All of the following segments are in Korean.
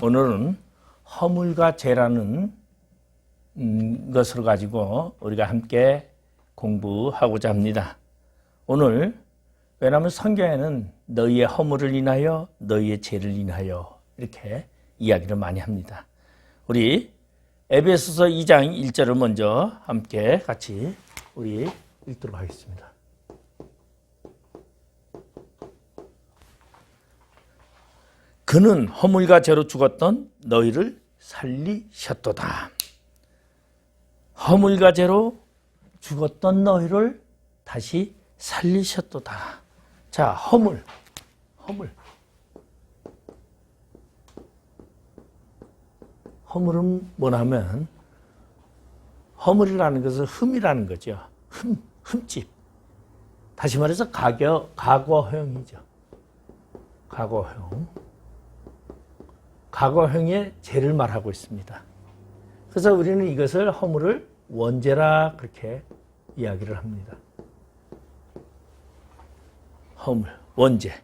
오늘은 허물과 죄라는 것을 가지고 우리가 함께 공부하고자 합니다. 오늘 왜냐하면 성경에는 너희의 허물을 인하여 너희의 죄를 인하여 이렇게 이야기를 많이 합니다. 우리 에베소서 2장 1절을 먼저 함께 같이 우리 읽도록 하겠습니다. 그는 허물과 죄로 죽었던 너희를 살리셨도다. 허물과 죄로 죽었던 너희를 다시 살리셨도다. 자, 허물. 허물은 뭐냐면 허물이라는 것은 흠이라는 거죠. 흠집. 다시 말해서 과거형이죠. 과거형의 죄를 말하고 있습니다. 그래서 우리는 이것을 허물을 원죄라 그렇게 이야기를 합니다. 허물, 원죄,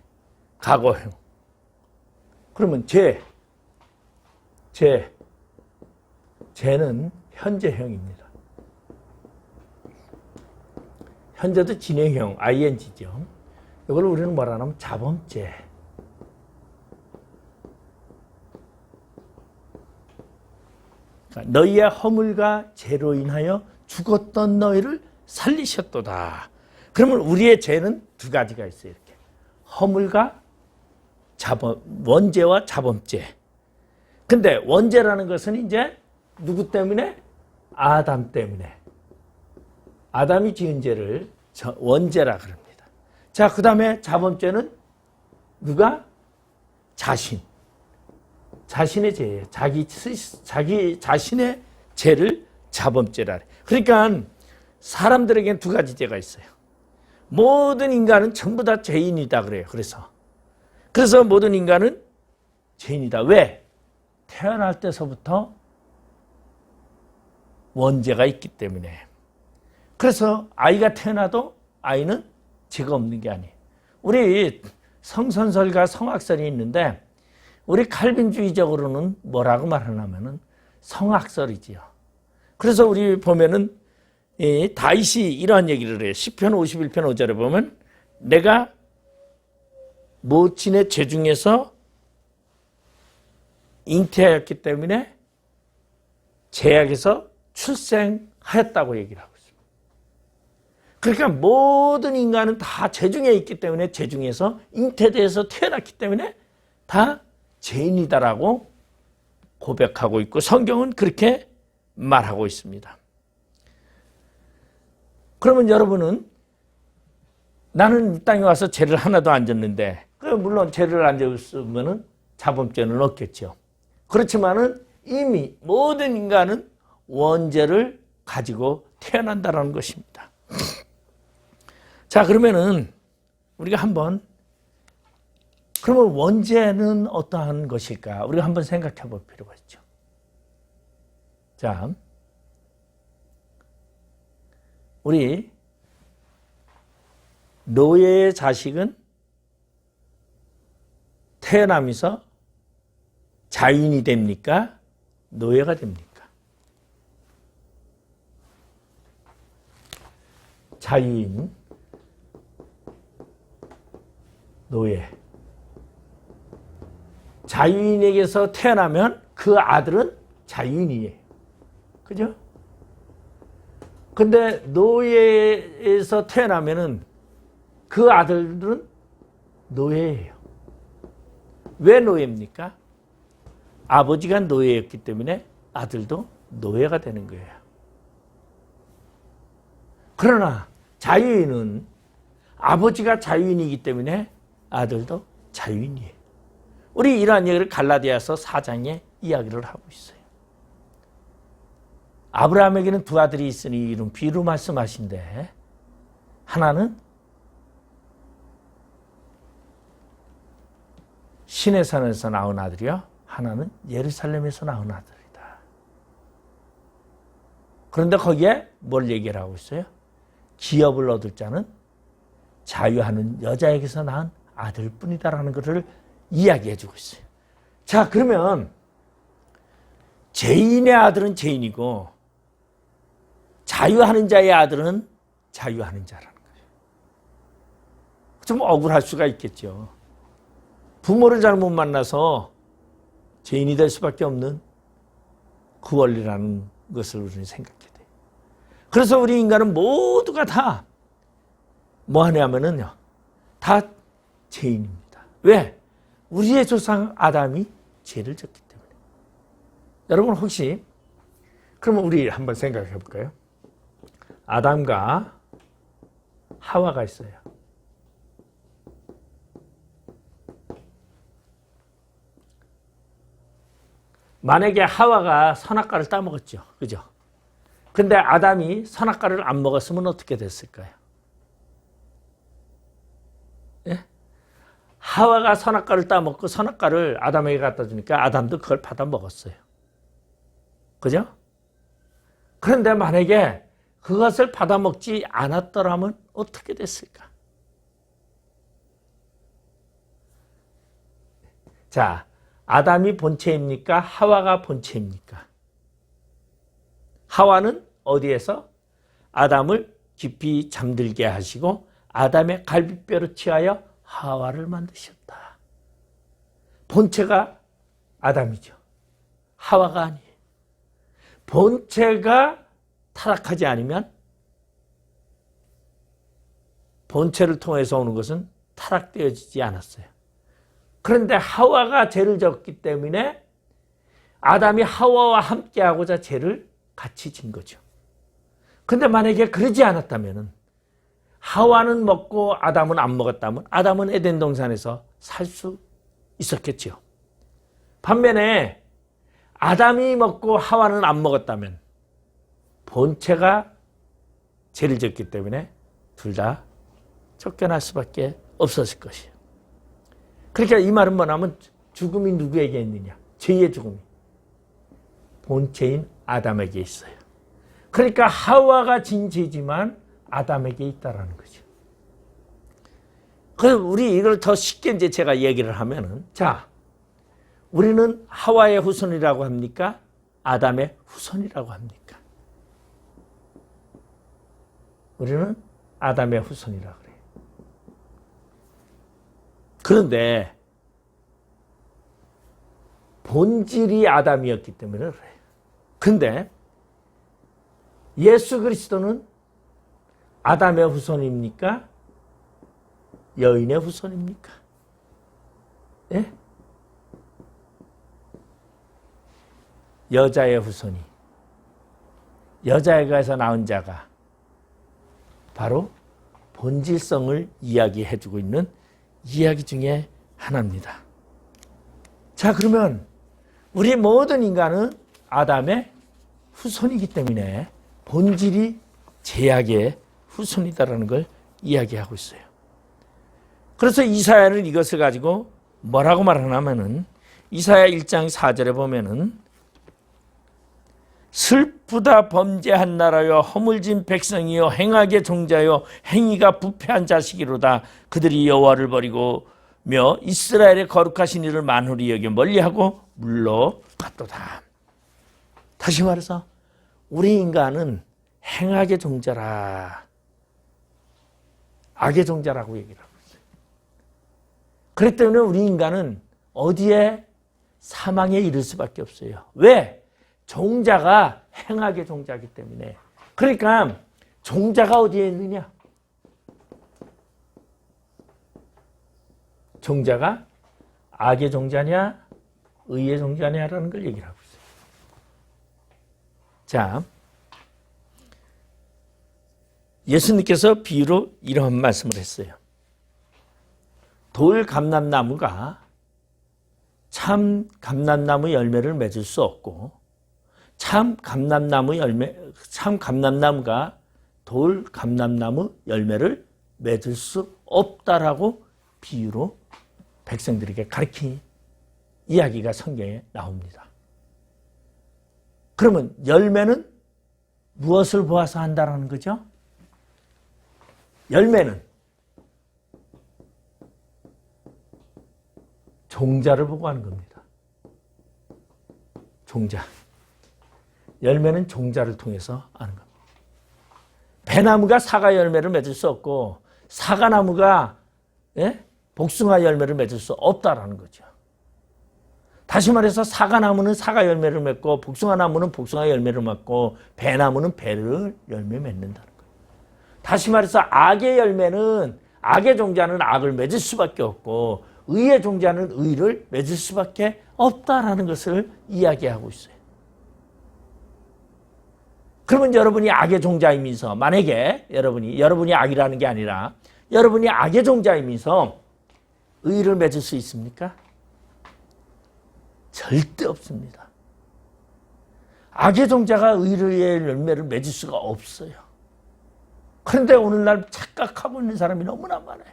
과거형. 그러면 죄는 현재형입니다. 현재도 진행형, ing죠. 이걸 우리는 뭐라 하냐면 자범죄. 그러니까 너희의 허물과 죄로 인하여 죽었던 너희를 살리셨도다. 그러면 우리의 죄는 두 가지가 있어요. 이렇게 허물과 원죄와 자범죄. 근데 원죄라는 것은 이제 누구 때문에? 아담 때문에. 아담이 지은 죄를 원죄라 그럽니다. 자, 그 다음에 자범죄는 누가? 자신의 죄예요. 자기 자신의 죄를 자범죄라 그래요. 그러니까 사람들에게는 두 가지 죄가 있어요. 모든 인간은 전부 다 죄인이다 그래요. 그래서 모든 인간은 죄인이다. 왜? 태어날 때서부터 원죄가 있기 때문에. 그래서 아이가 태어나도 아이는 죄가 없는 게 아니에요. 우리 성선설과 성악설이 있는데 우리 칼빈주의적으로는 뭐라고 말하냐면은 성악설이지요. 그래서 우리 보면은 다윗이 이러한 얘기를 해요. 시편 51편 5절에 보면 내가 모친의 죄 중에서 잉태하였기 때문에 죄악에서 출생하였다고 얘기를 하고 있습니다. 그러니까 모든 인간은 다 죄 중에 있기 때문에 죄 중에서 잉태돼서 태어났기 때문에 다 죄인이다라고 고백하고 있고 성경은 그렇게 말하고 있습니다. 그러면 여러분은 나는 이 땅에 와서 죄를 하나도 안 졌는데 물론 죄를 안 졌으면 자범죄는 없겠죠. 그렇지만은 이미 모든 인간은 원죄를 가지고 태어난다는 것입니다. 자, 그러면은 우리가 한번 그러면 원죄는 어떠한 것일까? 우리가 한번 생각해 볼 필요가 있죠. 자, 우리 노예의 자식은 태어나면서 자유인이 됩니까? 노예가 됩니까? 자유인, 노예. 자유인에게서 태어나면 그 아들은 자유인이에요. 그죠? 근데 노예에서 태어나면은 그 아들들은 노예예요. 왜 노예입니까? 아버지가 노예였기 때문에 아들도 노예가 되는 거예요. 그러나 자유인은 아버지가 자유인이기 때문에 아들도 자유인이에요. 우리 이러한 얘기를 갈라디아서 4장에 이야기를 하고 있어요. 아브라함에게는 두 아들이 있으니 이런 비유로 말씀하신데 하나는 시내산에서 낳은 아들이요, 하나는 예루살렘에서 낳은 아들이다. 그런데 거기에 뭘 얘기를 하고 있어요? 기업을 얻을 자는 자유하는 여자에게서 낳은 아들뿐이다라는 것을 이야기해 주고 있어요. 자, 그러면 죄인의 아들은 죄인이고 자유하는 자의 아들은 자유하는 자라는 거예요. 좀 억울할 수가 있겠죠. 부모를 잘못 만나서 죄인이 될 수밖에 없는 그 원리라는 것을 우리는 생각해야 돼요. 그래서 우리 인간은 모두가 다 뭐 하냐면은요, 다 죄인입니다. 왜? 우리의 조상 아담이 죄를 졌기 때문에. 여러분 혹시 그러면 우리 한번 생각해 볼까요? 아담과 하와가 있어요. 만약에 하와가 선악과를 따먹었죠. 그죠? 근데 아담이 선악과를 안 먹었으면 어떻게 됐을까요? 예? 하와가 선악과를 따먹고 선악과를 아담에게 갖다 주니까 아담도 그걸 받아 먹었어요. 그죠? 그런데 만약에 그것을 받아 먹지 않았더라면 어떻게 됐을까? 자, 아담이 본체입니까? 하와가 본체입니까? 하와는 어디에서? 아담을 깊이 잠들게 하시고 아담의 갈비뼈를 취하여 하와를 만드셨다. 본체가 아담이죠. 하와가 아니에요. 본체가 타락하지 않으면 본체를 통해서 오는 것은 타락되어지지 않았어요. 그런데 하와가 죄를 졌기 때문에 아담이 하와와 함께하고자 죄를 같이 진 거죠. 근데 만약에 그러지 않았다면 하와는 먹고 아담은 안 먹었다면 아담은 에덴 동산에서 살 수 있었겠죠. 반면에 아담이 먹고 하와는 안 먹었다면 본체가 죄를 졌기 때문에 둘 다 쫓겨날 수밖에 없었을 것이에요. 그러니까 이 말은 뭐냐면 죽음이 누구에게 있느냐? 죄의 죽음이 본체인 아담에게 있어요. 그러니까 하와가 진 죄지만 아담에게 있다라는 거죠. 그래서 우리 이걸 더 쉽게 이제 제가 얘기를 하면은, 자, 우리는 하와의 후손이라고 합니까? 아담의 후손이라고 합니까? 우리는 아담의 후손이라고 그래요. 그런데 본질이 아담이었기 때문에 그래요. 근데 예수 그리스도는 아담의 후손입니까? 여인의 후손입니까? 예? 여자의 후손이, 여자에게서 나온 자가 바로 본질성을 이야기해주고 있는 이야기 중에 하나입니다. 자, 그러면 우리 모든 인간은 아담의 후손이기 때문에 본질이 죄악의 후손이다라는 걸 이야기하고 있어요. 그래서 이사야는 이것을 가지고 뭐라고 말하냐면은 이사야 1장 4절에 보면은 슬프다 범죄한 나라여 허물진 백성이여 행악의 종자여 행위가 부패한 자식이로다. 그들이 여호와를 버리고며 이스라엘의 거룩하신 이를 만홀히 여겨 멀리하고 물러갔도다. 다시 말해서 우리 인간은 행악의 종자라, 악의 종자라고 얘기를 하고 있어요. 그렇기 때문에 우리 인간은 어디에 사망에 이를 수밖에 없어요. 왜? 종자가 행악의 종자이기 때문에. 그러니까 종자가 어디에 있느냐? 종자가 악의 종자냐 의의 종자냐라는 걸 얘기를 하고 있어요. 자, 예수님께서 비유로 이런 말씀을 했어요. 돌 감람나무가 참 감람나무 열매를 맺을 수 없고 참 감람나무가 돌 감람나무 열매를 맺을 수 없다라고 비유로 백성들에게 가르친 이야기가 성경에 나옵니다. 그러면 열매는 무엇을 보아서 한다라는 거죠? 열매는 종자를 보고 하는 겁니다. 종자. 열매는 종자를 통해서 하는 겁니다. 배나무가 사과 열매를 맺을 수 없고 사과나무가 복숭아 열매를 맺을 수 없다라는 거죠. 다시 말해서 사과나무는 사과 열매를 맺고 복숭아나무는 복숭아 열매를 맺고 배나무는 배를 열매 맺는다는 거예요. 다시 말해서 악의 종자는 악을 맺을 수밖에 없고 의의 종자는 의를 맺을 수밖에 없다라는 것을 이야기하고 있어요. 그러면 여러분이 악의 종자이면서 만약에 여러분이 악이라는 게 아니라 여러분이 악의 종자이면서 의를 맺을 수 있습니까? 절대 없습니다. 악의 종자가 의의 열매를 맺을 수가 없어요. 그런데 오늘날 착각하고 있는 사람이 너무나 많아요.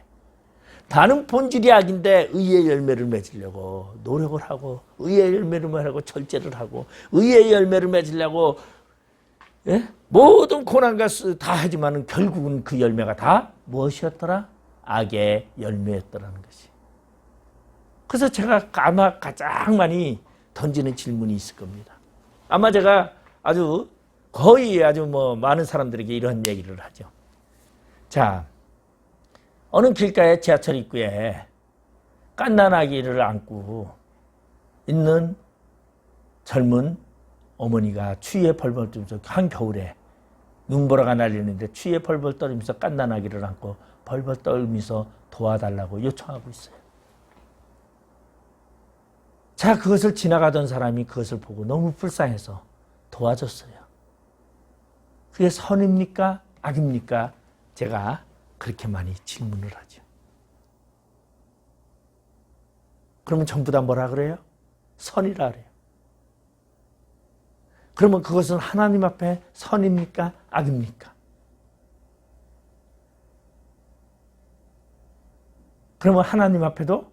나는 본질이 악인데 의의 열매를 맺으려고 노력을 하고 의의 열매를 맺으려고 절제를 하고 의의 열매를 맺으려고 모든 고난과 다 하지만 결국은 그 열매가 다 무엇이었더라? 악의 열매였더라는 것이. 그래서 제가 아마 가장 많이 던지는 질문이 있을 겁니다. 아마 제가 거의 많은 사람들에게 이런 얘기를 하죠. 자, 어느 길가에 지하철 입구에 갓난아기를 안고 있는 젊은 어머니가 추위에 벌벌 떨면서 한겨울에 눈보라가 날리는데 추위에 벌벌 떨면서 갓난아기를 안고 벌벌 떨면서 도와달라고 요청하고 있어요. 자, 그것을 지나가던 사람이 그것을 보고 너무 불쌍해서 도와줬어요. 그게 선입니까? 악입니까? 제가 그렇게 많이 질문을 하죠. 그러면 전부 다 뭐라 그래요? 선이라 그래요. 그러면 그것은 하나님 앞에 선입니까? 악입니까? 그러면 하나님 앞에도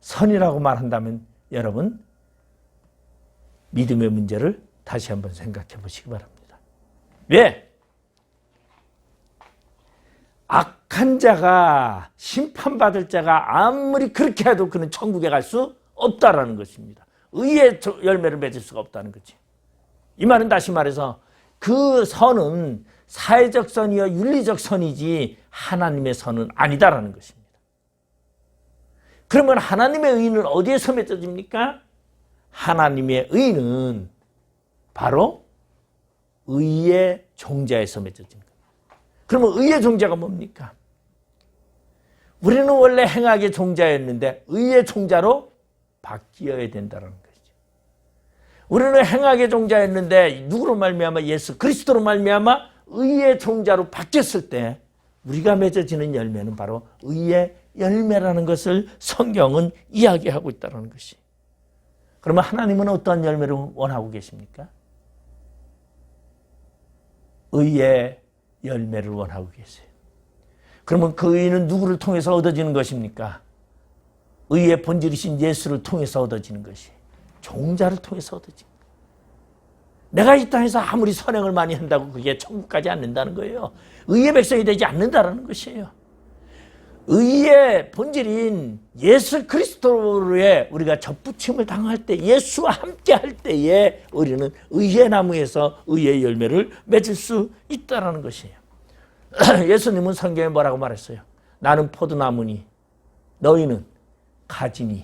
선이라고 말한다면 여러분 믿음의 문제를 다시 한번 생각해 보시기 바랍니다. 왜? 악한 자가 심판받을 자가 아무리 그렇게 해도 그는 천국에 갈 수 없다라는 것입니다. 의의 열매를 맺을 수가 없다는 거지. 이 말은 다시 말해서 그 선은 사회적 선이요 윤리적 선이지 하나님의 선은 아니다라는 것입니다. 그러면 하나님의 의는 어디에서 맺어집니까? 하나님의 의는 바로 의의 종자에서 맺어집니다. 그러면 의의 종자가 뭡니까? 우리는 원래 행악의 종자였는데 의의 종자로 바뀌어야 된다는 것이죠. 우리는 행악의 종자였는데 누구로 말미암아? 예수 그리스도로 말미암아 의의 종자로 바뀌었을 때 우리가 맺어지는 열매는 바로 의의 열매라는 것을 성경은 이야기하고 있다는 것이. 그러면 하나님은 어떠한 열매를 원하고 계십니까? 의의 열매를 원하고 계세요. 그러면 그 의는 누구를 통해서 얻어지는 것입니까? 의의 본질이신 예수를 통해서 얻어지는 것이. 종자를 통해서 얻어집니다. 내가 이 땅에서 아무리 선행을 많이 한다고 그게 천국 가지 않는다는 거예요. 의의 백성이 되지 않는다는 것이에요. 의의 본질인 예수 그리스도로의 우리가 접붙임을 당할 때 예수와 함께 할 때에 우리는 의의 나무에서 의의 열매를 맺을 수 있다는 것이에요. 예수님은 성경에 뭐라고 말했어요? 나는 포도나무니 너희는 가지니.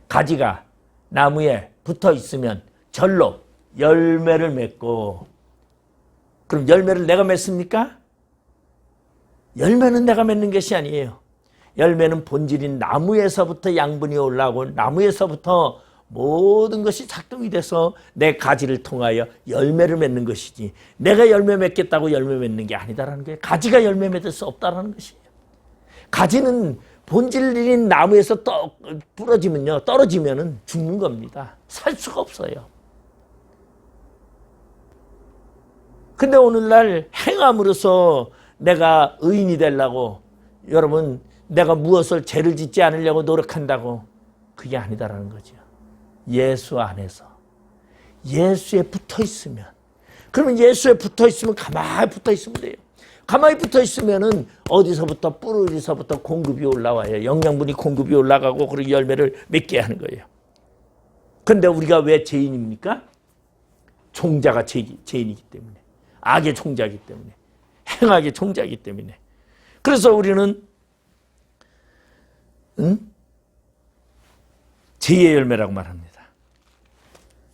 가지가 나무에 붙어 있으면 절로 열매를 맺고, 그럼 열매를 내가 맺습니까? 열매는 내가 맺는 것이 아니에요. 열매는 본질인 나무에서부터 양분이 올라오고 나무에서부터 모든 것이 작동이 돼서 내 가지를 통하여 열매를 맺는 것이지, 내가 열매 맺겠다고 열매 맺는 게 아니다라는 거예요. 가지가 열매 맺을 수 없다라는 것이에요. 가지는 본질인 나무에서 떨어지면은 죽는 겁니다. 살 수가 없어요. 근데 오늘날 행함으로써 내가 의인이 되려고, 여러분 내가 무엇을 죄를 짓지 않으려고 노력한다고, 그게 아니다라는 거죠. 예수 안에서 예수에 붙어 있으면, 그러면 예수에 붙어 있으면 가만히 붙어 있으면 돼요. 가만히 붙어 있으면은 어디서부터 뿌리서부터 공급이 올라와요. 영양분이 공급이 올라가고 그리고 열매를 맺게 하는 거예요. 그런데 우리가 왜 죄인입니까? 종자가 죄인이기 때문에, 악의 종자이기 때문에, 행악의 종자이기 때문에. 그래서 우리는 죄의 열매라고 말합니다.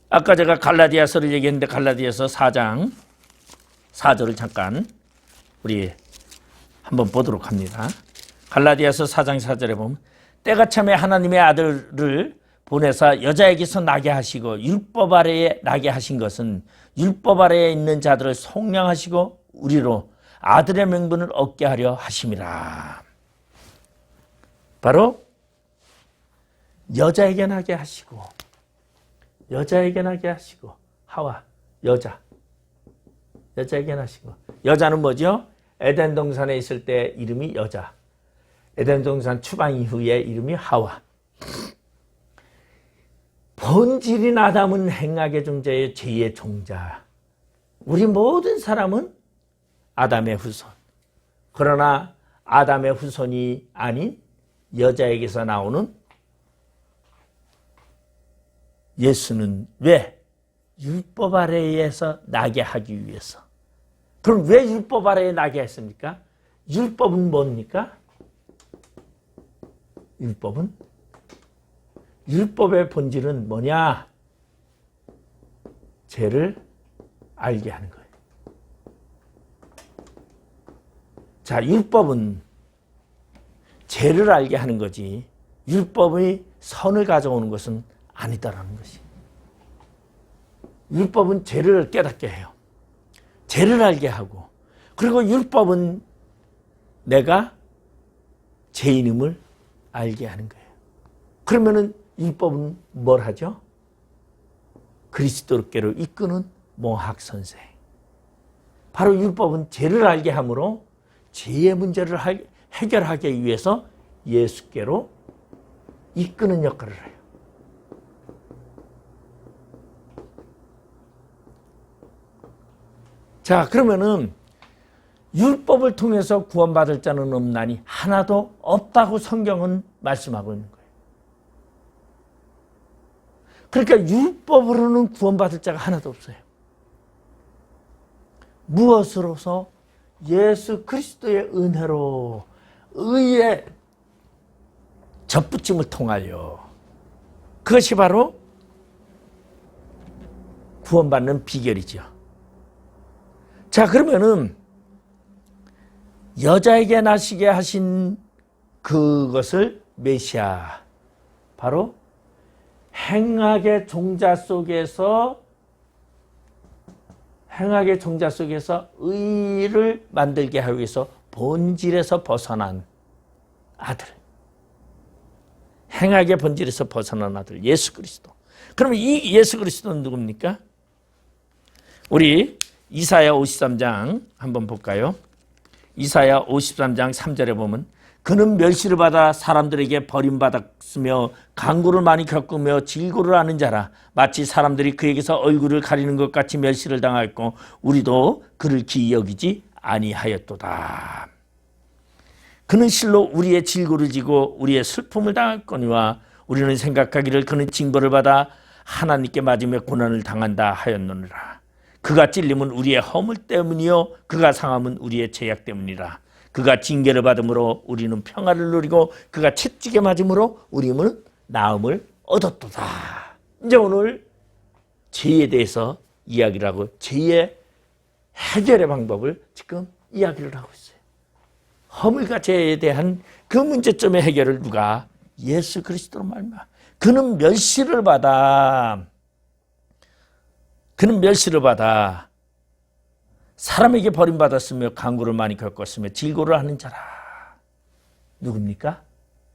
아까 제가 갈라디아서를 얘기했는데 갈라디아서 4장 4절을 잠깐 우리 한번 보도록 합니다. 갈라디아서 4장 4절에 보면 때가 참에 하나님의 아들을 보내사 여자에게서 나게 하시고 율법 아래에 나게 하신 것은 율법 아래에 있는 자들을 속량하시고 우리로 아들의 명분을 얻게 하려 하심이라. 바로 여자에게 나게 하시고, 여자에게 나게 하시고, 하와 여자에게 나시고, 여자는 뭐죠? 에덴 동산에 있을 때 이름이 여자, 에덴 동산 추방 이후에 이름이 하와. 본질인 아담은 행악의 종자예요. 죄의 종자. 우리 모든 사람은 아담의 후손. 그러나 아담의 후손이 아닌 여자에게서 나오는 예수는 왜? 율법 아래에서 나게 하기 위해서. 그럼 왜 율법 아래에 나게 했습니까? 율법은 뭡니까? 율법의 본질은 뭐냐? 죄를 알게 하는 거예요. 자, 율법은 죄를 알게 하는 거지, 율법의 선을 가져오는 것은 아니다라는 것이. 율법은 죄를 깨닫게 해요. 죄를 알게 하고, 그리고 율법은 내가 죄인임을 알게 하는 거예요. 그러면은 율법은 뭘 하죠? 그리스도께로 이끄는 몽학선생. 바로 율법은 죄를 알게 함으로 죄의 문제를 해결하기 위해서 예수께로 이끄는 역할을 해요. 자, 그러면은 율법을 통해서 구원받을 자는 없나니 하나도 없다고 성경은 말씀하고 있는 거예요. 그러니까 율법으로는 구원받을 자가 하나도 없어요. 무엇으로서? 예수 그리스도의 은혜로, 의의 접붙임을 통하여. 그것이 바로 구원받는 비결이죠. 자, 그러면은 여자에게 나시게 하신 그것을 메시아, 바로 행악의 종자 속에서 의를 만들게 하기 위해서 본질에서 벗어난 아들, 행악의 본질에서 벗어난 아들 예수 그리스도. 그러면 이 예수 그리스도는 누굽니까? 우리 이사야 53장 한번 볼까요? 이사야 53장 3절에 보면 그는 멸시를 받아 사람들에게 버림받았으며 강구를 많이 겪으며 질고를 하는 자라. 마치 사람들이 그에게서 얼굴을 가리는 것 같이 멸시를 당하였고 우리도 그를 기이 여기지 아니하였도다. 그는 실로 우리의 질고를 지고 우리의 슬픔을 당할거니와 우리는 생각하기를 그는 징벌을 받아 하나님께 맞으며 고난을 당한다 하였느니라. 그가 찔림은 우리의 허물 때문이요 그가 상함은 우리의 죄악 때문이라. 그가 징계를 받음으로 우리는 평화를 누리고 그가 채찍에 맞음으로 우리는 나음을 얻었도다. 이제 오늘 죄에 대해서 이야기를 하고 죄의 해결의 방법을 지금 이야기를 하고 있어요. 허물과 죄에 대한 그 문제점의 해결을 누가? 예수 그리스도로 말미암아. 그는 멸시를 받아 사람에게 버림받았으며 강구를 많이 겪었으며 질고를 하는 자라. 누굽니까?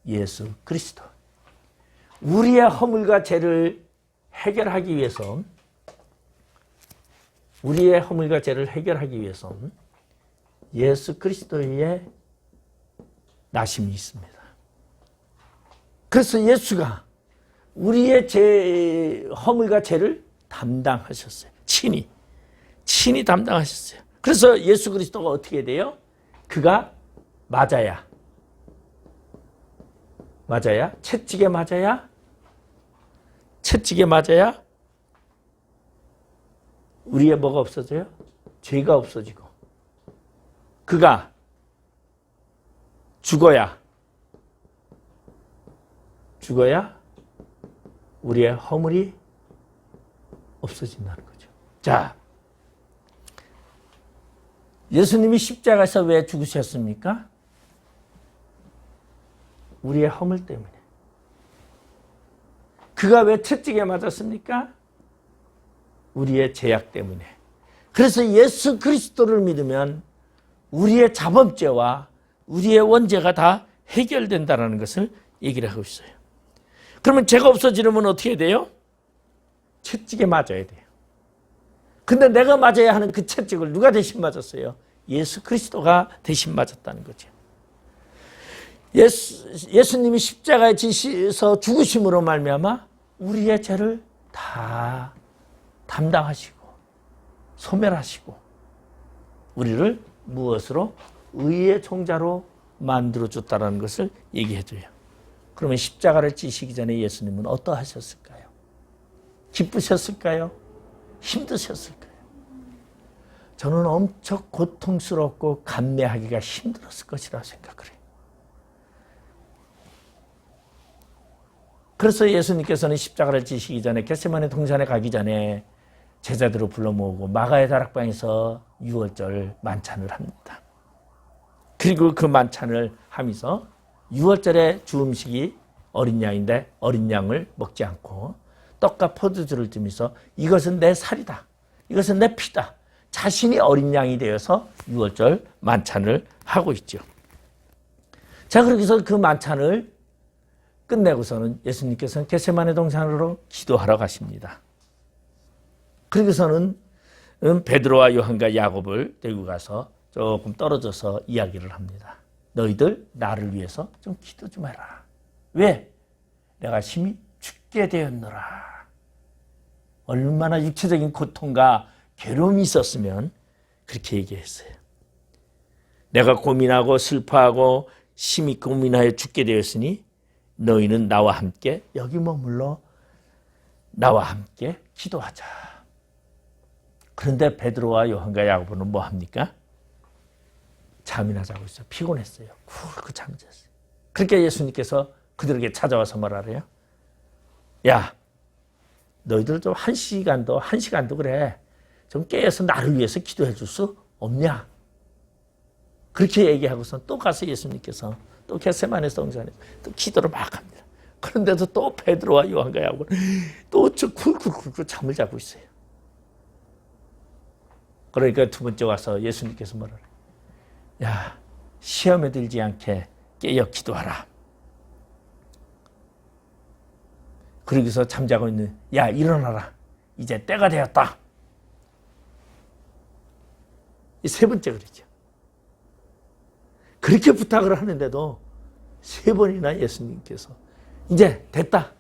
예수 그리스도. 우리의 허물과 죄를 해결하기 위해서 예수 그리스도의 나심이 있습니다. 그래서 예수가 우리의 허물과 죄를 담당하셨어요. 친히 담당하셨어요. 그래서 예수 그리스도가 어떻게 돼요? 그가 맞아야 채찍에 맞아야 우리의 뭐가 없어져요? 죄가 없어지고 그가 죽어야 우리의 허물이 없어진다는 거죠. 자, 예수님이 십자가에서 왜 죽으셨습니까? 우리의 허물 때문에. 그가 왜 채찍에 맞았습니까? 우리의 죄악 때문에. 그래서 예수 그리스도를 믿으면 우리의 자범죄와 우리의 원죄가 다 해결된다는 것을 얘기를 하고 있어요. 그러면 죄가 없어지려면 어떻게 돼요? 채찍에 맞아야 돼요. 근데 내가 맞아야 하는 그 채찍을 누가 대신 맞았어요? 예수 그리스도가 대신 맞았다는 거죠. 예수님이 십자가에 지셔서 죽으심으로 말미암아 우리의 죄를 다 담당하시고 소멸하시고 우리를 무엇으로? 의의 종자로 만들어줬다는 것을 얘기해줘요. 그러면 십자가를 지시기 전에 예수님은 어떠하셨을까요? 기쁘셨을까요? 힘드셨을까요? 저는 엄청 고통스럽고 감내하기가 힘들었을 것이라 생각을 해요. 그래서 예수님께서는 십자가를 지시기 전에 겟세마네 동산에 가기 전에 제자들을 불러 모으고 마가의 다락방에서 유월절 만찬을 합니다. 그리고 그 만찬을 하면서 유월절에 주 음식이 어린 양인데 어린 양을 먹지 않고 떡과 포도주를 주면서 이것은 내 살이다. 이것은 내 피다. 자신이 어린 양이 되어서 유월절 만찬을 하고 있죠. 자, 그렇게서 그 만찬을 끝내고서는 예수님께서는 겟세마네 동산으로 기도하러 가십니다. 그러고서는 베드로와 요한과 야곱을 데리고 가서 조금 떨어져서 이야기를 합니다. 너희들 나를 위해서 좀 기도 좀 해라. 왜? 내가 심히 죽게 되었노라. 얼마나 육체적인 고통과 괴로움이 있었으면 그렇게 얘기했어요. 내가 고민하고 슬퍼하고 심히 고민하여 죽게 되었으니 너희는 나와 함께 여기 머물러 나와 함께 기도하자. 그런데 베드로와 요한과 야고보는 뭐 합니까? 잠이나 자고 있어요. 피곤했어요. 쿨 잠이 잤어요. 그렇게 예수님께서 그들에게 찾아와서 뭐라 그래요? 야, 너희들 좀 한 시간도 그래. 좀 깨어서 나를 위해서 기도해 줄 수 없냐? 그렇게 얘기하고서 또 가서 예수님께서 또 겟세마네 동산에 또 기도를 막 합니다. 그런데도 또 베드로와 요한과 야고보는 또 쿨쿨 잠을 자고 있어요. 그러니까 두 번째 와서 예수님께서 뭐라 그래요? 야, 시험에 들지 않게 깨어 기도하라. 그러고서 잠자고 있는 야, 일어나라. 이제 때가 되었다. 이 세 번째 그러죠. 그렇게 부탁을 하는데도 세 번이나 예수님께서 이제 됐다.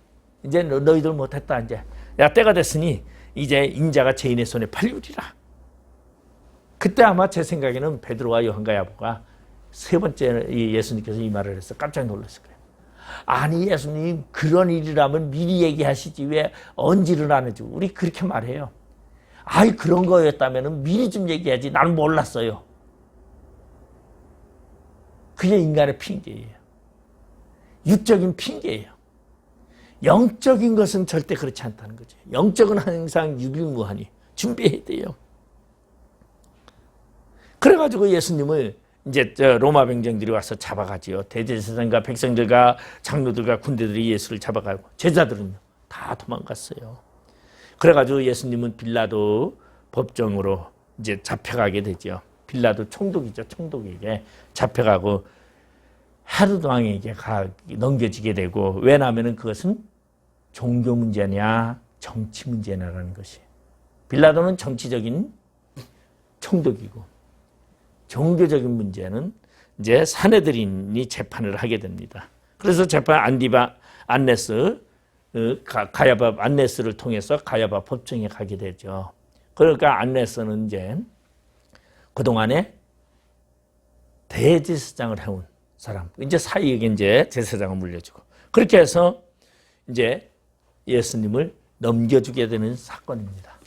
이제 너희들 뭐 됐다. 이제 야, 때가 됐으니 이제 인자가 죄인의 손에 팔리우리라. 그때 아마 제 생각에는 베드로와 요한과 야고보가 세 번째 예수님께서 이 말을 해서 깜짝 놀랐을 거예요. 아니 예수님, 그런 일이라면 미리 얘기하시지 왜 언지를 안 해주고. 우리 그렇게 말해요. 아이, 그런 거였다면 미리 좀 얘기하지. 나는 몰랐어요. 그게 인간의 핑계예요. 육적인 핑계예요. 영적인 것은 절대 그렇지 않다는 거죠. 영적은 항상 유비무환히 준비해야 돼요. 그래가지고 예수님을 이제 로마 병정들이 와서 잡아가지요. 대제사장과 백성들과 장로들과 군대들이 예수를 잡아가고 제자들은요 다 도망갔어요. 그래가지고 예수님은 빌라도 법정으로 이제 잡혀가게 되죠. 빌라도 총독이죠. 총독에게 잡혀가고 헤롯 왕에게 넘겨지게 되고, 왜냐하면 그것은 종교 문제냐 정치 문제냐라는 것이. 빌라도는 정치적인 총독이고 종교적인 문제는 이제 사내들인이 재판을 하게 됩니다. 그래서 재판 가야바 안네스를 통해서 가야바 법정에 가게 되죠. 그러니까 안네스는 이제 그동안에 대제사장을 해온 사람, 이제 사이에게 이제 제사장을 물려주고, 그렇게 해서 이제 예수님을 넘겨주게 되는 사건입니다.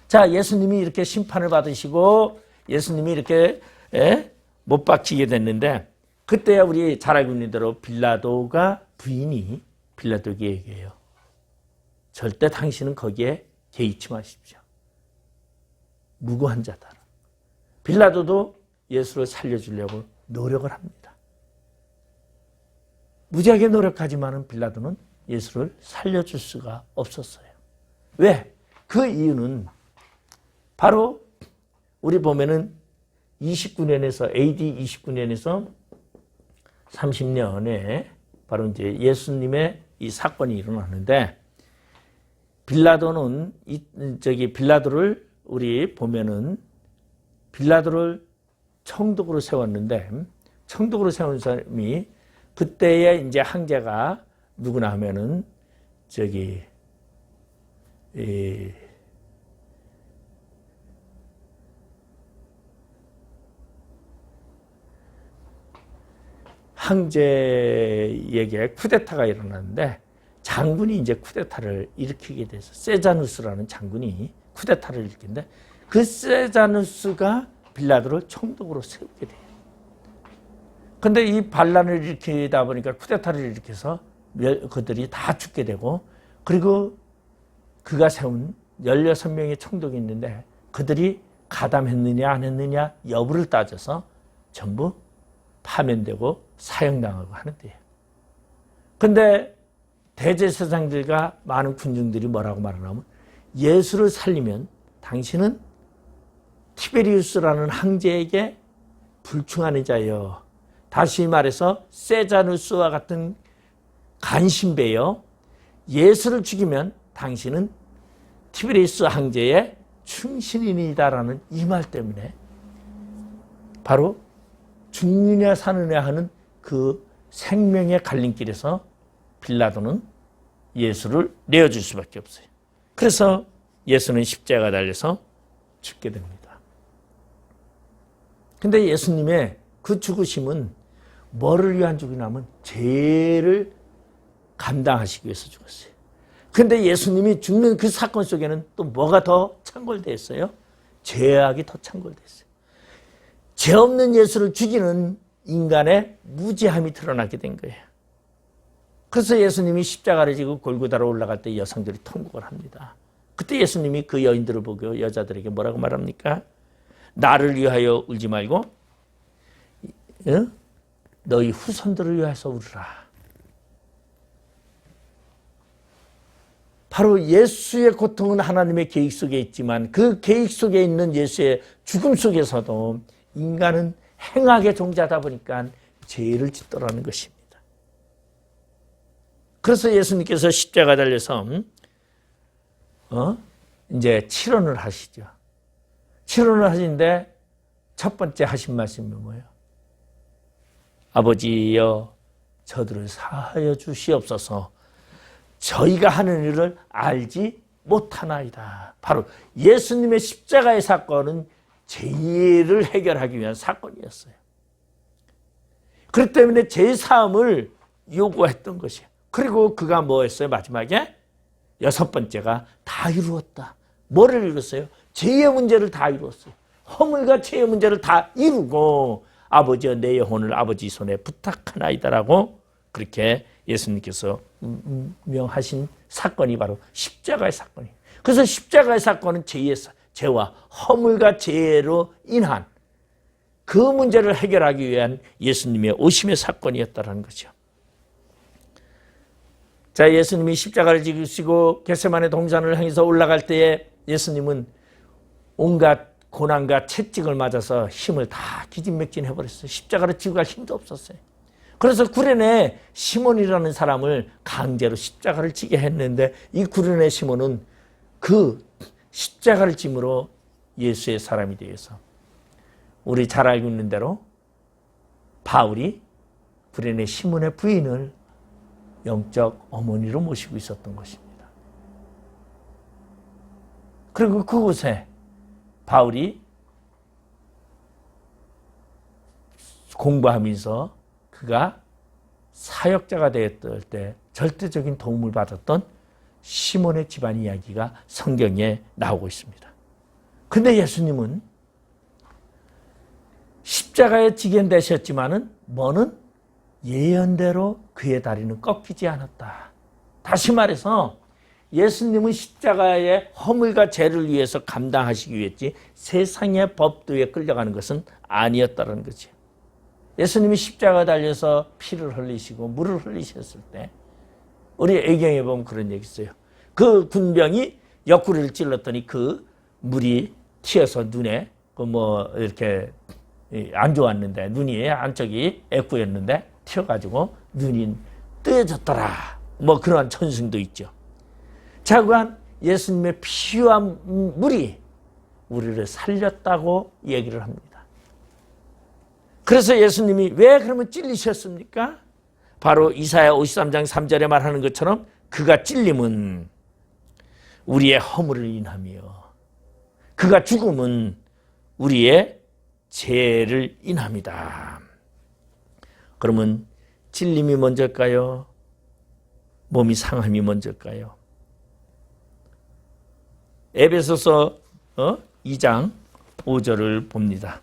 자, 예수님이 이렇게 심판을 받으시고 예수님이 이렇게 못 박히게 됐는데 그때야 우리 잘 알고 있는 대로 빌라도가 부인이 빌라도에게 얘기해요. 절대 당신은 거기에 개의치 마십시오. 무고한 자다. 빌라도도 예수를 살려주려고 노력을 합니다. 무지하게 노력하지만 빌라도는 예수를 살려줄 수가 없었어요. 왜? 그 이유는 바로 우리 보면은 29년에서 AD 29년에서 30년에 바로 이제 예수님의 이 사건이 일어나는데 빌라도는 빌라도를 우리 보면은 빌라도를 총독으로 세웠는데 총독으로 세운 사람이 그때의 이제 황제가 누구나 하면은 황제에게 쿠데타가 일어났는데 장군이 이제 쿠데타를 일으키게 돼서 세자누스라는 장군이 쿠데타를 일으키는데 그 세자누스가 빌라도를 총독으로 세우게 돼요. 근데 이 반란을 일으키다 보니까 쿠데타를 일으켜서 그들이 다 죽게 되고 그리고 그가 세운 16명의 총독이 있는데 그들이 가담했느냐 안 했느냐 여부를 따져서 전부 파면되고 사형당하고 하는데요. 근데 대제사장들과 많은 군중들이 뭐라고 말하냐면 예수를 살리면 당신은 티베리우스라는 황제에게 불충하는 자여. 다시 말해서 세자누스와 같은 간신배여. 예수를 죽이면 당신은 티베리우스 황제의 충신인이다라는 이 말 때문에 바로 죽느냐 사느냐 하는 그 생명의 갈림길에서 빌라도는 예수를 내어줄 수밖에 없어요. 그래서 예수는 십자가에 달려서 죽게 됩니다. 근데 예수님의 그 죽으심은 뭐를 위한 죽이냐면 죄를 감당하시기 위해서 죽었어요. 근데 예수님이 죽는 그 사건 속에는 또 뭐가 더 창궐되어 있어요? 죄악이 더 창궐되어 있어요. 죄 없는 예수를 죽이는 인간의 무지함이 드러나게 된 거예요. 그래서 예수님이 십자가를 지고 골고다로 올라갈 때 여성들이 통곡을 합니다. 그때 예수님이 그 여인들을 보고 여자들에게 뭐라고 말합니까? 나를 위하여 울지 말고 너희 후손들을 위해서 울으라. 바로 예수의 고통은 하나님의 계획 속에 있지만 그 계획 속에 있는 예수의 죽음 속에서도 인간은 행악의 종자다 보니까 죄를 짓더라는 것입니다. 그래서 예수님께서 십자가 달려서 이제 치론을 하시죠. 치론을 하시는데 첫 번째 하신 말씀이 뭐예요? 아버지여 저들을 사하여 주시옵소서. 저희가 하는 일을 알지 못하나이다. 바로 예수님의 십자가의 사건은 죄를 해결하기 위한 사건이었어요. 그렇기 때문에 죄 사함을 요구했던 것이에요. 그리고 그가 뭐 했어요? 마지막에 여섯 번째가 다 이루었다. 뭐를 이뤘어요? 죄의 문제를 다 이루었어요. 허물과 죄의 문제를 다 이루고 아버지여 내 영혼을 아버지 손에 부탁하나이다라고 그렇게 예수님께서 명하신 사건이 바로 십자가의 사건이에요. 그래서 십자가의 사건은 죄와 허물과 죄로 인한 그 문제를 해결하기 위한 예수님의 오심의 사건이었다는 거죠. 자, 예수님이 십자가를 지시고 겟세마네 동산을 향해서 올라갈 때에 예수님은 온갖 고난과 채찍을 맞아서 힘을 다 기진맥진해버렸어요. 십자가를 지고 갈 힘도 없었어요. 그래서 구레네 시몬이라는 사람을 강제로 십자가를 지게 했는데 이 구레네 시몬은 그 십자가를 짐으로 예수의 사람이 되어서 우리 잘 알고 있는 대로 바울이 구레네 시몬의 부인을 영적 어머니로 모시고 있었던 것입니다. 그리고 그곳에 바울이 공부하면서 그가 사역자가 되었을 때 절대적인 도움을 받았던 시몬의 집안 이야기가 성경에 나오고 있습니다. 근데 예수님은 십자가에 지gen되셨지만은 뭐는 예언대로 그의 다리는 꺾이지 않았다. 다시 말해서 예수님은 십자가의 허물과 죄를 위해서 감당하시기 위했지 세상의 법도에 끌려가는 것은 아니었다는 거죠. 예수님이 십자가에 달려서 피를 흘리시고 물을 흘리셨을 때 우리 애경에 보면 그런 얘기 있어요. 그 군병이 옆구리를 찔렀더니 그 물이 튀어서 눈에 이렇게 안 좋았는데 눈이 안쪽이 애꾸였는데 튀어가지고 눈이 뜨여졌더라. 그러한 천승도 있죠. 자, 그간 예수님의 피와 물이 우리를 살렸다고 얘기를 합니다. 그래서 예수님이 왜 그러면 찔리셨습니까? 바로 이사야 53장 3절에 말하는 것처럼 그가 찔림은 우리의 허물을 인하며 그가 죽음은 우리의 죄를 인합니다. 그러면 찔림이 먼저일까요? 몸이 상함이 먼저일까요? 에베소서 2장 5절을 봅니다.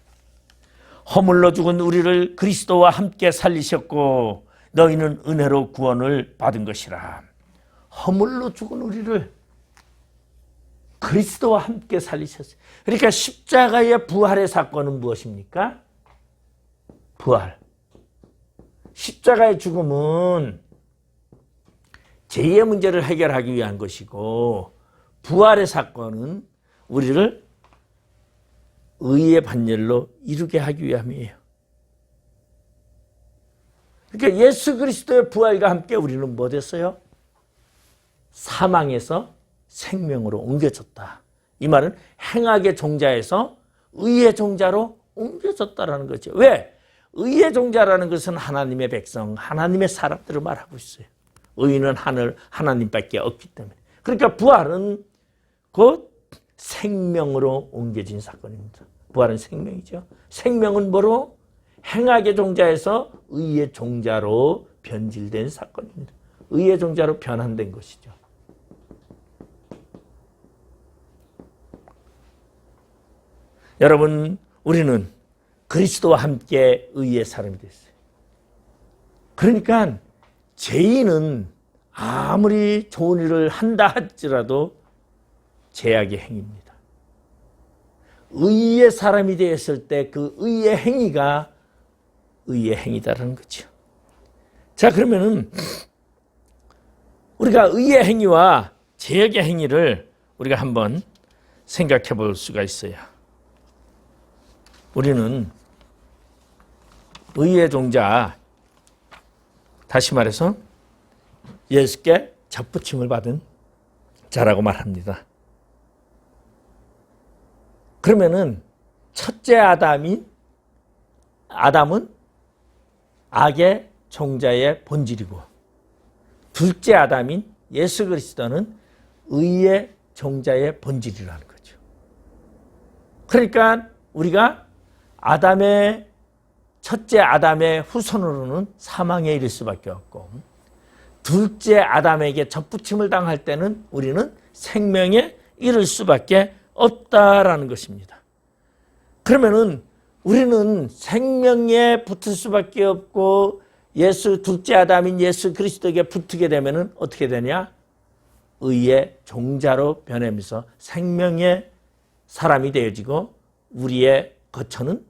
허물로 죽은 우리를 그리스도와 함께 살리셨고 너희는 은혜로 구원을 받은 것이라. 허물로 죽은 우리를 그리스도와 함께 살리셨어요. 그러니까 십자가의 부활의 사건은 무엇입니까? 부활. 십자가의 죽음은 죄의 문제를 해결하기 위한 것이고 부활의 사건은 우리를 의의 반열로 이루게 하기 위함이에요. 그러니까 예수 그리스도의 부활과 함께 우리는 뭐 됐어요? 사망에서 생명으로 옮겨졌다. 이 말은 행악의 종자에서 의의 종자로 옮겨졌다라는 거죠. 왜? 의의 종자라는 것은 하나님의 백성, 하나님의 사람들을 말하고 있어요. 의인은 하나님밖에 없기 때문에. 그러니까 부활은 곧 생명으로 옮겨진 사건입니다. 부활은 생명이죠. 생명은 뭐로? 행악의 종자에서 의의 종자로 변질된 사건입니다. 의의 종자로 변환된 것이죠. 여러분, 우리는 그리스도와 함께 의의 사람이 됐어요. 그러니까 죄인은 아무리 좋은 일을 한다 할지라도 죄악의 행위입니다. 의의 사람이 되었을 때 그 의의 행위가 의의 행위다라는 거죠. 자, 그러면은 우리가 의의 행위와 죄악의 행위를 우리가 한번 생각해 볼 수가 있어요. 우리는 의의 종자, 다시 말해서 예수께 접붙임을 받은 자라고 말합니다. 그러면은 첫째 아담은 악의 종자의 본질이고 둘째 아담인 예수 그리스도는 의의 종자의 본질이라는 거죠. 그러니까 우리가 첫째 아담의 후손으로는 사망에 이를 수밖에 없고 둘째 아담에게 접붙임을 당할 때는 우리는 생명에 이를 수밖에 없다라는 것입니다. 그러면은 우리는 생명에 붙을 수밖에 없고 둘째 아담인 예수 그리스도에게 붙게 되면은 어떻게 되냐? 의의 종자로 변하면서 생명의 사람이 되어지고 우리의 거처는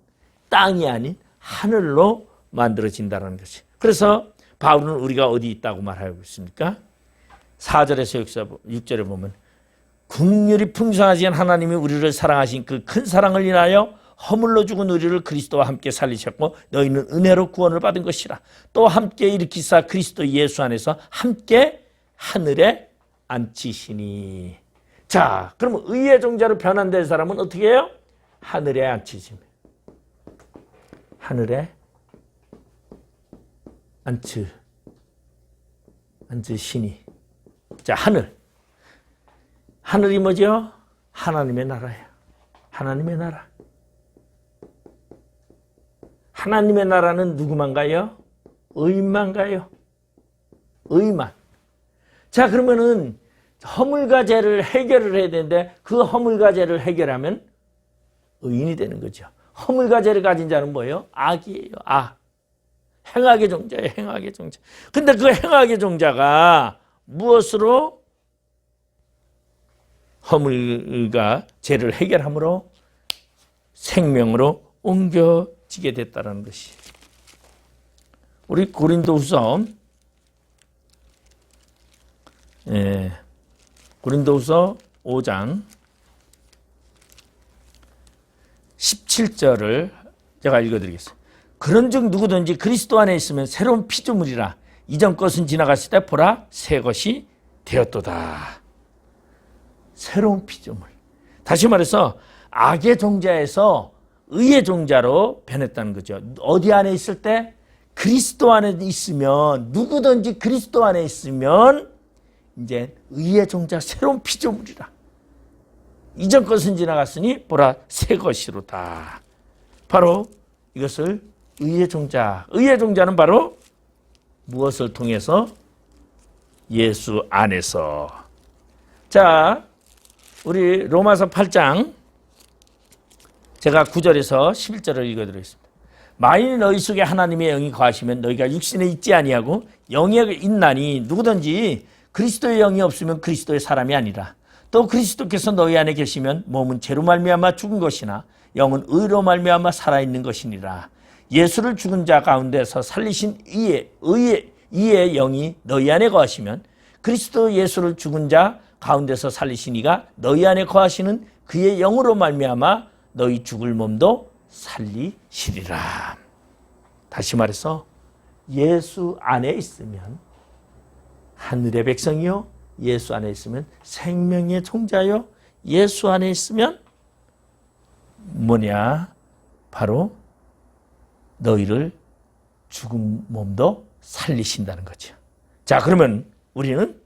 땅이 아닌 하늘로 만들어진다는 것이. 그래서 바울은 우리가 어디 있다고 말하고 있습니까? 4절에서 6절에 보면 긍휼이 풍성하신 하나님이 우리를 사랑하신 그 큰 사랑을 인하여 허물로 죽은 우리를 그리스도와 함께 살리셨고 너희는 은혜로 구원을 받은 것이라. 또 함께 일으키사 그리스도 예수 안에서 함께 하늘에 앉히시니. 자, 그러면 의의 종자로 변환된 사람은 어떻게 해요? 하늘에 앉히십니다. 하늘에 앉으시니. 자, 하늘이 뭐죠? 하나님의 나라예요. 하나님의 나라. 하나님의 나라는 누구만 가요? 의인만 가요. 의인만. 자, 그러면은 허물과 죄를 해결을 해야 되는데 그 허물과 죄를 해결하면 의인이 되는 거죠. 허물과 죄를 가진 자는 뭐예요? 악이에요. 악. 행악의 종자예요. 행악의 종자. 근데 그 행악의 종자가 무엇으로 허물과 죄를 해결함으로 생명으로 옮겨지게 됐다는 것이. 우리 고린도후서 고린도후서 5장 17절을 제가 읽어드리겠습니다. 그런즉 누구든지 그리스도 안에 있으면 새로운 피조물이라. 이전 것은 지나갔을 때 보라 새 것이 되었도다. 새로운 피조물. 다시 말해서 악의 종자에서 의의 종자로 변했다는 거죠. 어디 안에 있을 때? 그리스도 안에 있으면, 누구든지 그리스도 안에 있으면 이제 의의 종자, 새로운 피조물이라. 이전 것은 지나갔으니 보라 새 것이로다. 바로 이것을 의의 종자. 의의 종자는 바로 무엇을 통해서? 예수 안에서. 자, 우리 로마서 8장 제가 9절에서 11절을 읽어드리겠습니다. 만일 너희 속에 하나님의 영이 거하시면 너희가 육신에 있지 아니하고 영에 있나니 누구든지 그리스도의 영이 없으면 그리스도의 사람이 아니라. 또 그리스도께서 너희 안에 계시면 몸은 죄로 말미암아 죽은 것이나 영은 의로 말미암아 살아있는 것이니라. 예수를 죽은 자 가운데서 살리신 이의 영이 너희 안에 거하시면 그리스도 예수를 죽은 자 가운데서 살리신 이가 너희 안에 거하시는 그의 영으로 말미암아 너희 죽을 몸도 살리시리라. 다시 말해서 예수 안에 있으면 하늘의 백성이요, 예수 안에 있으면 생명의 종자요, 예수 안에 있으면 뭐냐? 바로 너희를 죽은 몸도 살리신다는 거죠. 자, 그러면 우리는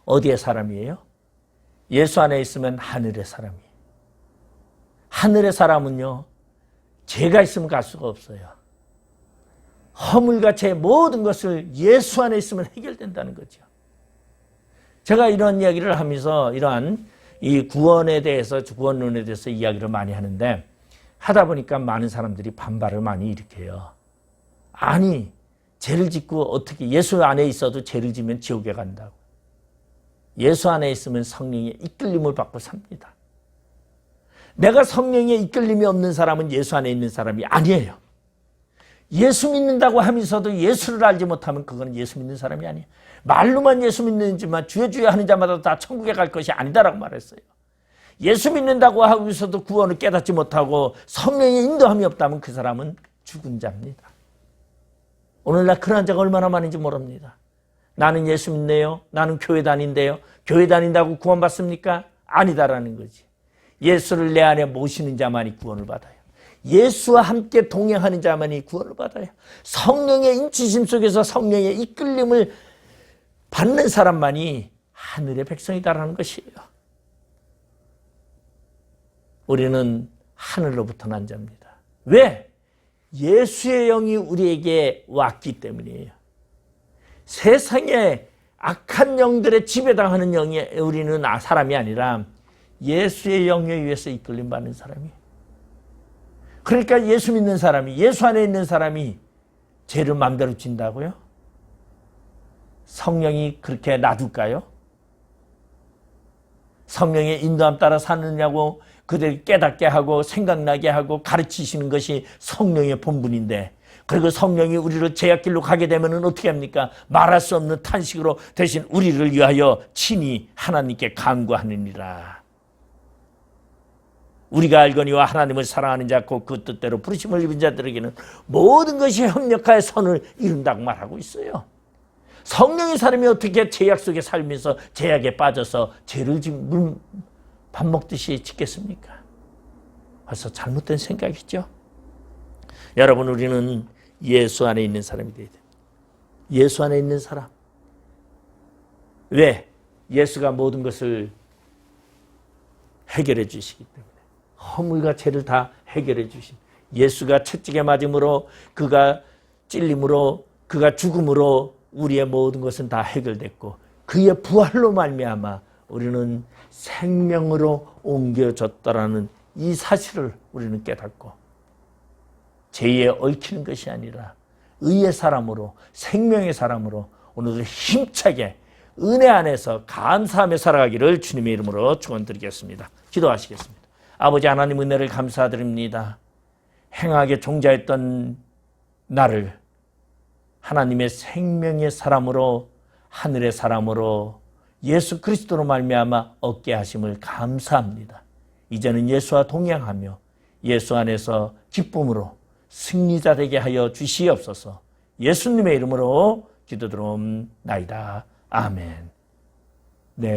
어디의 사람이에요? 예수 안에 있으면 하늘의 사람이에요. 하늘의 사람은요, 죄가 있으면 갈 수가 없어요. 허물과 죄 모든 것을 예수 안에 있으면 해결된다는 거죠. 제가 이런 이야기를 하면서 이러한 이 구원에 대해서, 구원론에 대해서 이야기를 많이 하는데, 하다 보니까 많은 사람들이 반발을 많이 일으켜요. 아니, 죄를 짓고 어떻게 예수 안에 있어도 죄를 지면 지옥에 간다고. 예수 안에 있으면 성령의 이끌림을 받고 삽니다. 내가 성령의 이끌림이 없는 사람은 예수 안에 있는 사람이 아니에요. 예수 믿는다고 하면서도 예수를 알지 못하면 그거는 예수 믿는 사람이 아니에요. 말로만 예수 믿는지만 주여 주여 하는 자마다 다 천국에 갈 것이 아니다라고 말했어요. 예수 믿는다고 하면서도 구원을 깨닫지 못하고 성령의 인도함이 없다면 그 사람은 죽은 자입니다. 오늘날 그런 자가 얼마나 많은지 모릅니다. 나는 예수 믿네요. 나는 교회 다닌대요. 교회 다닌다고 구원받습니까? 아니다라는 거지. 예수를 내 안에 모시는 자만이 구원을 받아요. 예수와 함께 동행하는 자만이 구원을 받아요. 성령의 인치심 속에서 성령의 이끌림을 받는 사람만이 하늘의 백성이다라는 것이에요. 우리는 하늘로부터 난 자입니다. 왜? 예수의 영이 우리에게 왔기 때문이에요. 세상에 악한 영들의 지배당하는 영이 우리는 사람이 아니라 예수의 영에 의해서 이끌림 받는 사람이에요. 그러니까 예수 믿는 사람이, 예수 안에 있는 사람이 죄를 마음대로 진다고요? 성령이 그렇게 놔둘까요? 성령의 인도함 따라 사느냐고 그들 깨닫게 하고 생각나게 하고 가르치시는 것이 성령의 본분인데, 그리고 성령이 우리를 죄악길로 가게 되면 어떻게 합니까? 말할 수 없는 탄식으로 대신 우리를 위하여 친히 하나님께 간구하느니라. 우리가 알거니와 하나님을 사랑하는 자 곧 그 뜻대로 부르심을 입은 자들에게는 모든 것이 협력하여 선을 이룬다고 말하고 있어요. 성령의 사람이 어떻게 죄악 속에 살면서 죄악에 빠져서 죄를 밥 먹듯이 짓겠습니까? 벌써 잘못된 생각이죠. 여러분, 우리는 예수 안에 있는 사람이 되어야 돼요. 예수 안에 있는 사람. 왜? 예수가 모든 것을 해결해 주시기 때문에. 허물과 죄를 다 해결해 주신 예수가 채찍에 맞음으로, 그가 찔림으로, 그가 죽음으로 우리의 모든 것은 다 해결됐고, 그의 부활로 말미암아 우리는 생명으로 옮겨졌다라는 이 사실을 우리는 깨닫고 죄에 얽히는 것이 아니라 의의 사람으로, 생명의 사람으로 오늘도 힘차게 은혜 안에서 감사하며 살아가기를 주님의 이름으로 축원드리겠습니다. 기도하시겠습니다. 아버지 하나님, 은혜를 감사드립니다. 행하게 종자했던 나를 하나님의 생명의 사람으로, 하늘의 사람으로 예수 그리스도로 말미암아 얻게 하심을 감사합니다. 이제는 예수와 동행하며 예수 안에서 기쁨으로 승리자 되게 하여 주시옵소서. 예수님의 이름으로 기도드리옵나이다. 아멘. 네.